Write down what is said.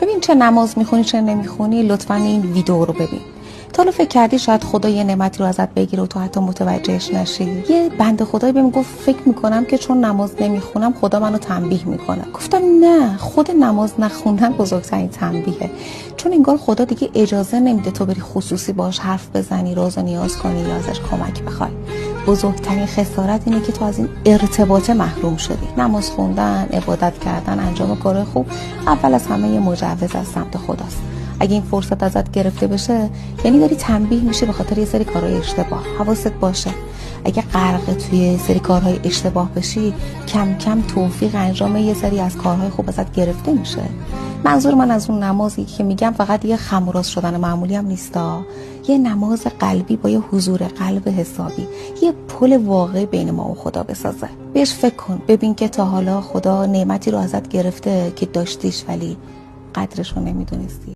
ببین چه نماز میخونی چه نمیخونی، لطفا این ویدیو رو ببین. تا حالا فکر کردی شاید خدا یه نعمتی رو ازت بگیره و تو حتی متوجهش نشی؟ یه بنده خدایی بهم گفت فکر میکنم که چون نماز نمیخونم خدا منو تنبیه میکنه. گفتم نه، خود نماز نخوندن بزرگترین تنبیهه، چون انگار خدا دیگه اجازه نمیده تو بری خصوصی باش حرف بزنی، راز و نیاز کنی یا ازش کمک بخوای. بزرگترین خسارت اینه که تو از این ارتباط محروم شدی. نماز خوندن، عبادت کردن، انجام کار خوب اول از همه یه مجوز از سمت خداست. اگه این فرصت ازت گرفته بشه یعنی داری تنبیه میشه به خاطر یه سری کارهای اشتباه. حواست باشه اگه غرق توی سری کارهای اشتباه بشی کم کم توفیق انجام یه سری از کارهای خوب ازت گرفته میشه. منظور من از اون نمازی که میگم فقط یه خم و راست شدن معمولی هم نیستا، یه نماز قلبی با یه حضور قلب حسابی، یه پل واقعی بین ما و خدا بسازه. بهش فکر کن، ببین که تا حالا خدا نعمتی رو ازت گرفته که داشتیش ولی قدرش رو نمیدونستی.